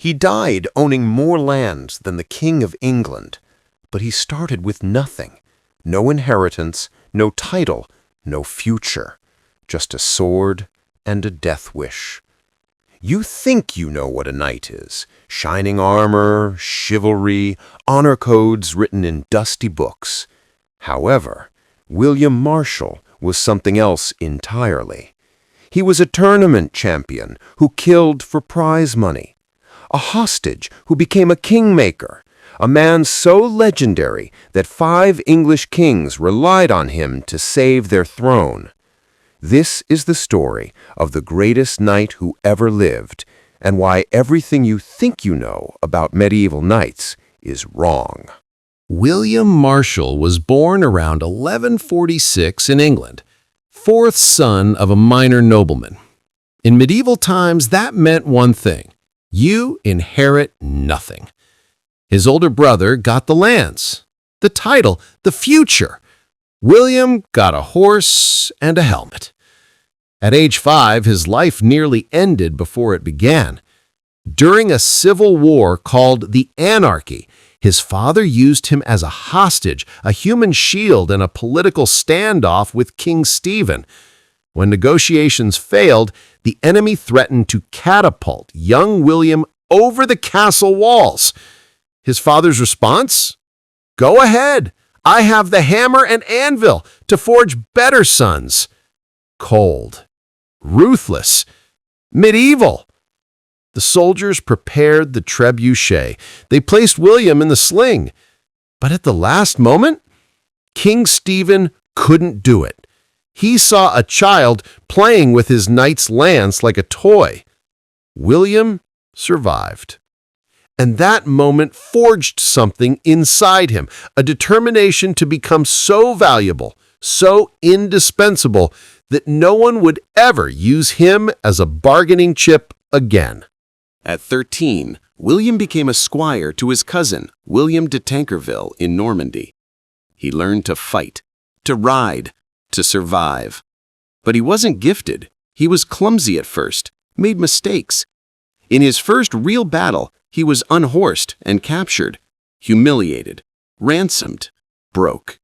He died owning more lands than the King of England, but he started with nothing. No inheritance, no title, no future. Just a sword and a death wish. You think you know what a knight is. Shining armor, chivalry, honor codes written in dusty books. However, William Marshal was something else entirely. He was a tournament champion who killed for prize money. A hostage who became a kingmaker. A man so legendary that 5 English kings relied on him to save their throne. This is the story of the greatest knight who ever lived, and why everything you think you know about medieval knights is wrong. William Marshal was born around 1146 in England, 4th son of a minor nobleman. In medieval times, that meant one thing: you inherit nothing. His older brother got the lands, the title, the future. William got a horse and a helmet. At age 5, his life nearly ended before it began. During a civil war called the Anarchy, his father used him as a hostage, a human shield, and a political standoff with King Stephen. When negotiations failed, the enemy threatened to catapult young William over the castle walls. His father's response? Go ahead. I have the hammer and anvil to forge better sons. Cold, ruthless, medieval. The soldiers prepared the trebuchet. They placed William in the sling. But at the last moment, King Stephen couldn't do it. He saw a child playing with his knight's lance like a toy. William survived. And that moment forged something inside him, a determination to become so valuable, so indispensable, that no one would ever use him as a bargaining chip again. At 13, William became a squire to his cousin, William de Tankerville, in Normandy. He learned to fight, to ride, to survive. But he wasn't gifted. He was clumsy at first, made mistakes. In his first real battle, he was unhorsed and captured, humiliated, ransomed, broke.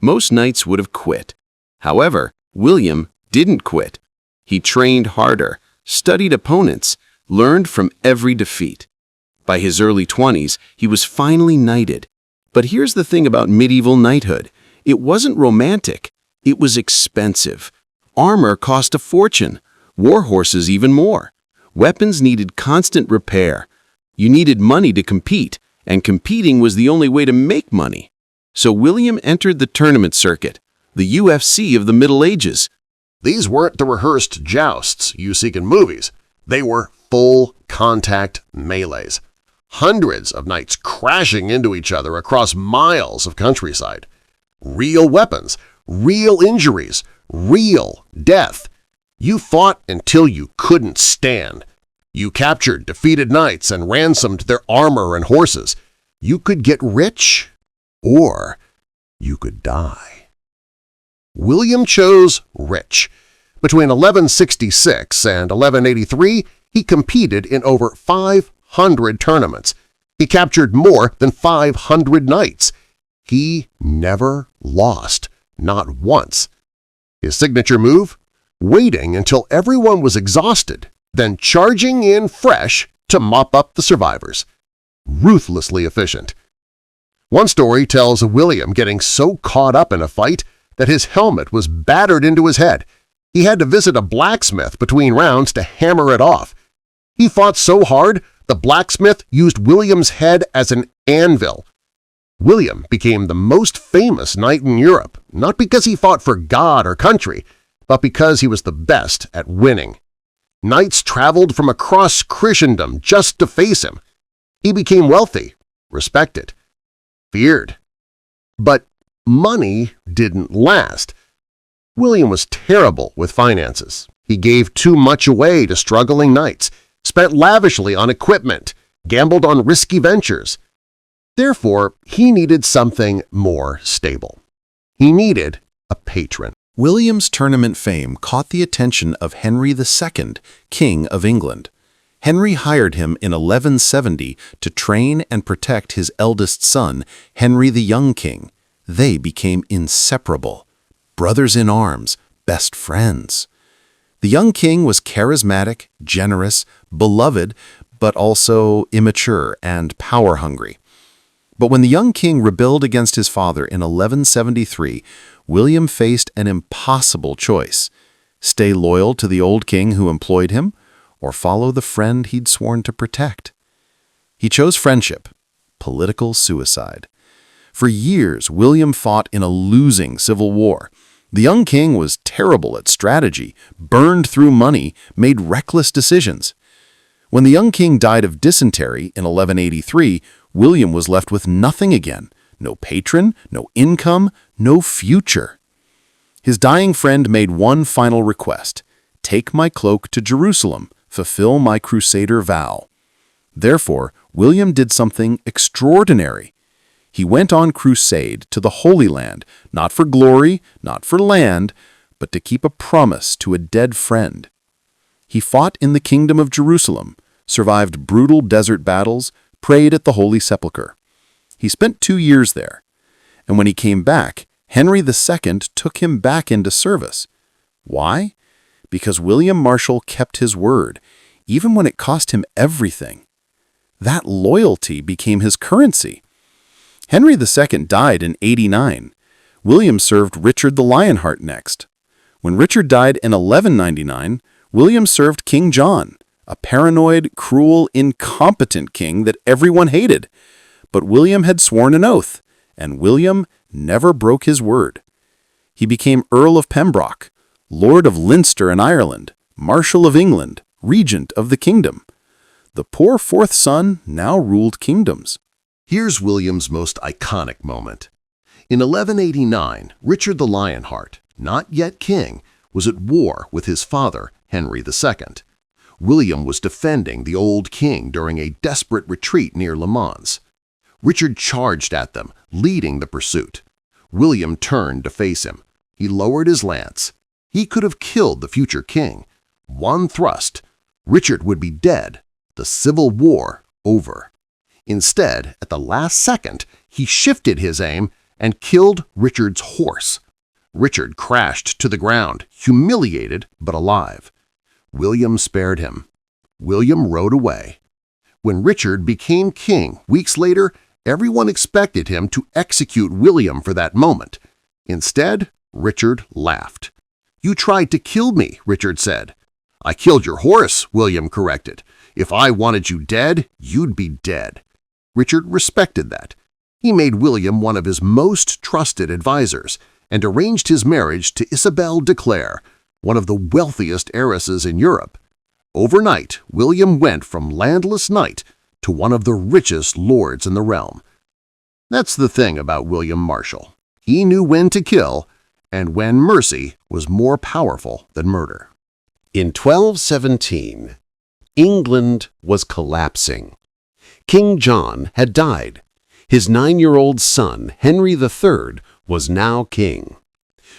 Most knights would have quit. However, William didn't quit. He trained harder, studied opponents, learned from every defeat. By his early 20s, he was finally knighted. But here's the thing about medieval knighthood. It wasn't romantic. It was expensive. Armor cost a fortune. War horses even more. Weapons needed constant repair. You needed money to compete, and competing was the only way to make money. So William entered the tournament circuit, the UFC of the Middle Ages. These weren't the rehearsed jousts you see in movies. They were full-contact melees. Hundreds of knights crashing into each other across miles of countryside. Real weapons, real injuries, real death. You fought until you couldn't stand. You captured defeated knights and ransomed their armor and horses. You could get rich, or you could die. William chose rich. Between 1166 and 1183, he competed in over 500 tournaments. He captured more than 500 knights. He never lost, not once. His signature move? Waiting until everyone was exhausted, then charging in fresh to mop up the survivors. Ruthlessly efficient. One story tells of William getting so caught up in a fight that his helmet was battered into his head. He had to visit a blacksmith between rounds to hammer it off. He fought so hard, the blacksmith used William's head as an anvil. William became the most famous knight in Europe, not because he fought for God or country, but because he was the best at winning. Knights traveled from across Christendom just to face him. He became wealthy, respected, feared. But money didn't last. William was terrible with finances. He gave too much away to struggling knights, spent lavishly on equipment, gambled on risky ventures. Therefore, he needed something more stable. He needed a patron. William's tournament fame caught the attention of Henry II, King of England. Henry hired him in 1170 to train and protect his eldest son, Henry the Young King. They became inseparable, brothers in arms, best friends. The young king was charismatic, generous, beloved, but also immature and power-hungry. But when the young king rebelled against his father in 1173, William faced an impossible choice: stay loyal to the old king who employed him, or follow the friend he'd sworn to protect. He chose friendship, political suicide. For years, William fought in a losing civil war. The young king was terrible at strategy, burned through money, made reckless decisions. When the young king died of dysentery in 1183, William was left with nothing again: no patron, no income, no future. His dying friend made one final request: take my cloak to Jerusalem, fulfill my Crusader vow. Therefore, William did something extraordinary. He went on crusade to the Holy Land, not for glory, not for land, but to keep a promise to a dead friend. He fought in the Kingdom of Jerusalem, survived brutal desert battles, prayed at the Holy Sepulchre. He spent 2 years there, and when he came back, Henry II took him back into service. Why? Because William Marshal kept his word, even when it cost him everything. That loyalty became his currency. Henry II died in 89. William served Richard the Lionheart next. When Richard died in 1199, William served King John, a paranoid, cruel, incompetent king that everyone hated. But William had sworn an oath, and William never broke his word. He became Earl of Pembroke, Lord of Leinster in Ireland, Marshal of England, Regent of the kingdom. The poor fourth son now ruled kingdoms. Here's William's most iconic moment. In 1189, Richard the Lionheart, not yet king, was at war with his father, Henry II. William was defending the old king during a desperate retreat near Le Mans. Richard charged at them, leading the pursuit. William turned to face him. He lowered his lance. He could have killed the future king. One thrust. Richard would be dead. The Civil War over. Instead, at the last second, he shifted his aim and killed Richard's horse. Richard crashed to the ground, humiliated but alive. William spared him. William rode away. When Richard became king weeks later, everyone expected him to execute William for that moment. Instead, Richard laughed. "You tried to kill me," Richard said. "I killed your horse," William corrected. "If I wanted you dead, you'd be dead." Richard respected that. He made William one of his most trusted advisors and arranged his marriage to Isabel de Clare, one of the wealthiest heiresses in Europe. Overnight, William went from landless knight to one of the richest lords in the realm. That's the thing about William Marshal. He knew when to kill and when mercy was more powerful than murder. In 1217, England was collapsing. King John had died. His 9-year-old son, Henry III, was now king.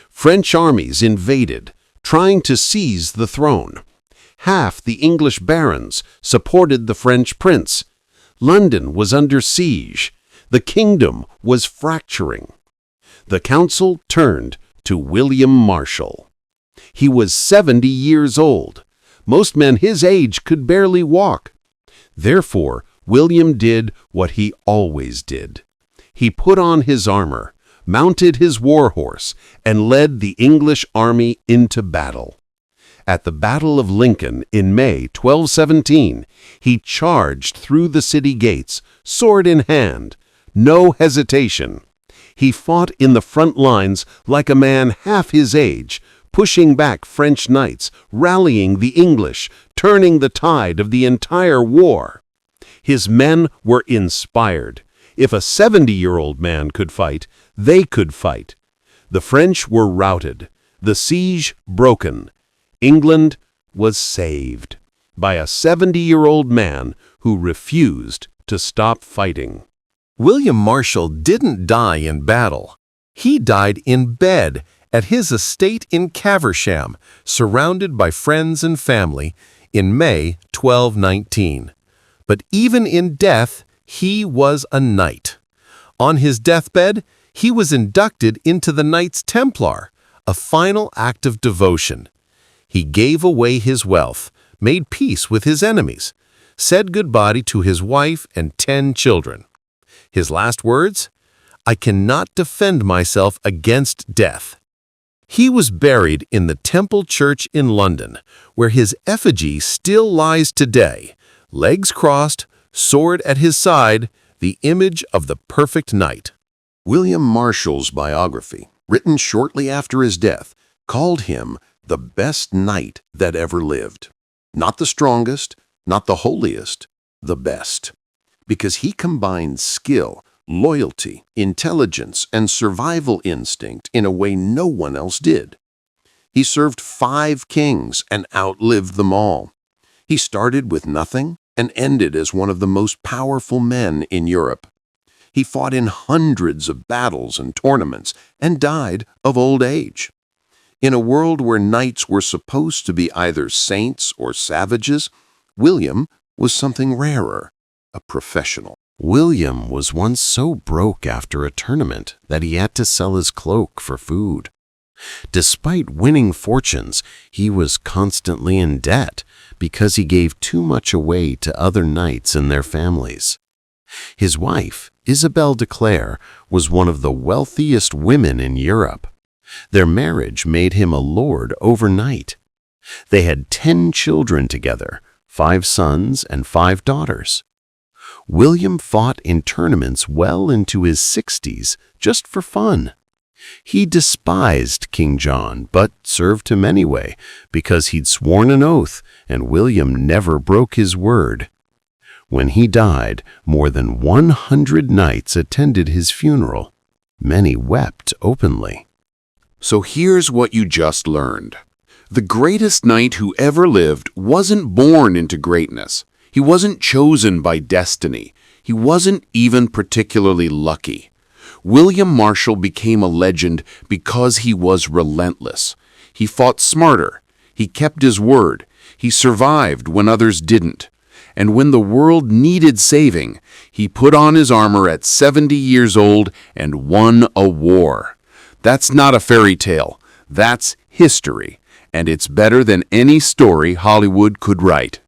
French armies invaded, trying to seize the throne. Half the English barons supported the French prince. London was under siege. The kingdom was fracturing. The council turned to William Marshal. He was 70 years old. Most men his age could barely walk. Therefore, William did what he always did. He put on his armor, mounted his war horse, and led the English army into battle. At the Battle of Lincoln in May 1217, he charged through the city gates, sword in hand. No hesitation. He fought in the front lines like a man half his age, pushing back French knights, rallying the English, turning the tide of the entire war. His men were inspired. If a 70-year-old man could fight, they could fight. The French were routed, the siege broken. England was saved by a 70-year-old man who refused to stop fighting. William Marshal didn't die in battle. He died in bed at his estate in Caversham, surrounded by friends and family, in May 1219. But even in death, he was a knight. On his deathbed, he was inducted into the Knights Templar, a final act of devotion. He gave away his wealth, made peace with his enemies, said goodbye to his wife and 10 children. His last words? "I cannot defend myself against death." He was buried in the Temple Church in London, where his effigy still lies today, legs crossed, sword at his side, the image of the perfect knight. William Marshal's biography, written shortly after his death, called him the best knight that ever lived. Not the strongest, not the holiest, the best. Because he combined skill, loyalty, intelligence, and survival instinct in a way no one else did. He served 5 kings and outlived them all. He started with nothing and ended as one of the most powerful men in Europe. He fought in hundreds of battles and tournaments and died of old age. In a world where knights were supposed to be either saints or savages, William was something rarer, a professional. William was once so broke after a tournament that he had to sell his cloak for food. Despite winning fortunes, he was constantly in debt because he gave too much away to other knights and their families. His wife, Isabel de Clare, was one of the wealthiest women in Europe. Their marriage made him a lord overnight. They had 10 children together, 5 sons and 5 daughters. William fought in tournaments well into his 60s just for fun. He despised King John, but served him anyway because he'd sworn an oath, and William never broke his word. When he died, more than 100 knights attended his funeral. Many wept openly. So here's what you just learned. The greatest knight who ever lived wasn't born into greatness. He wasn't chosen by destiny. He wasn't even particularly lucky. William Marshal became a legend because he was relentless. He fought smarter. He kept his word. He survived when others didn't. And when the world needed saving, he put on his armor at 70 years old and won a war. That's not a fairy tale. That's history. And it's better than any story Hollywood could write.